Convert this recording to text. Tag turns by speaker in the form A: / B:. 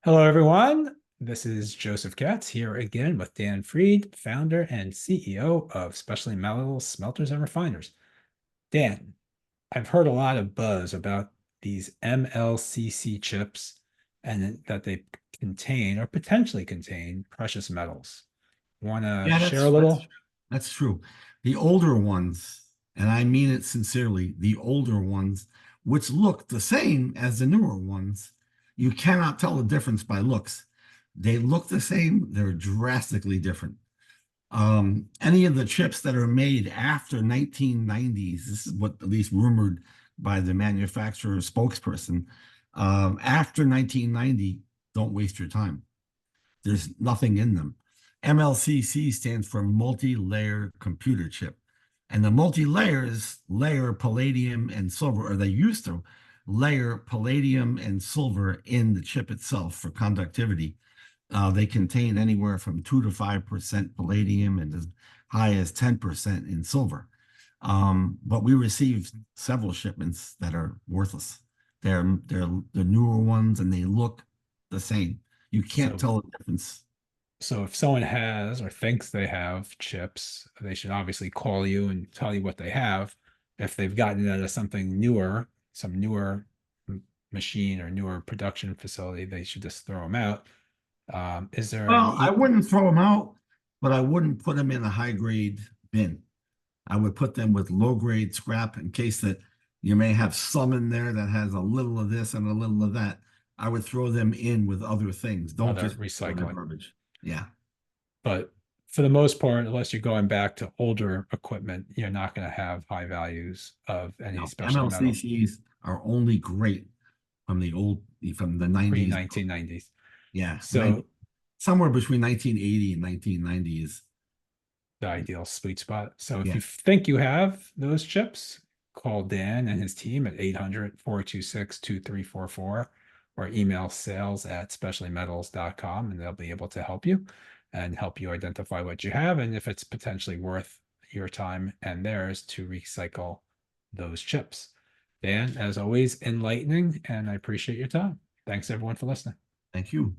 A: Hello, everyone. This is Joseph Katz here again with Dan Freed, founder and CEO of Specialty Metals Smelters and Refiners. Dan, I've heard a lot of buzz about these MLCC chips and that they contain or potentially contain precious metals. Want to
B: Yeah,
A: share a
B: that's
A: little?
B: that's true. The older ones, and I mean it sincerely, the older ones, which look the same as the newer ones, you cannot tell the difference by looks. They look the same, they're drastically different. Any of the chips that are made after 1990s, this is what at least rumored by the manufacturer spokesperson, after 1990, don't waste your time. There's nothing in them. MLCC stands for multi-layer computer chip. And the multi-layers layer palladium and silver, or they used to layer palladium and silver in the chip itself for conductivity. They contain anywhere from 2 to 5% palladium and as high as 10% in silver. But we received several shipments that are worthless. They're the newer ones and they look the same. You can't
A: So,
B: tell the difference.
A: so if someone has or thinks they have chips, they should obviously call you and tell you what they have. If they've gotten it out of something newer, some newer machine or newer production facility, they should just throw them out. Is there an
B: Well, I wouldn't throw them out, but I wouldn't put them in a high grade bin. I would put them with low grade scrap in case that you may have some in there that has a little of this and a little of that. I would throw them in with other things. Don't
A: other
B: just throw them in
A: recycling?
B: garbage. Yeah.
A: But for the most part, unless you're going back to older equipment, you're not going to have high values of any
B: Now,
A: specialty metals
B: MLCCs are only great from the
A: pre
B: 90s.
A: 1990s.
B: Yeah.
A: So
B: Somewhere between 1980 and 1990 is,
A: the ideal sweet spot. So if
B: yeah.
A: you think you have those chips, call Dan and his team at 800-426-2344 or email sales@specialtymetals.com and they'll be able to help you and help you identify what you have and if it's potentially worth your time and theirs to recycle those chips. Dan, as always, enlightening, and I appreciate your time. Thanks everyone for listening.
B: Thank you.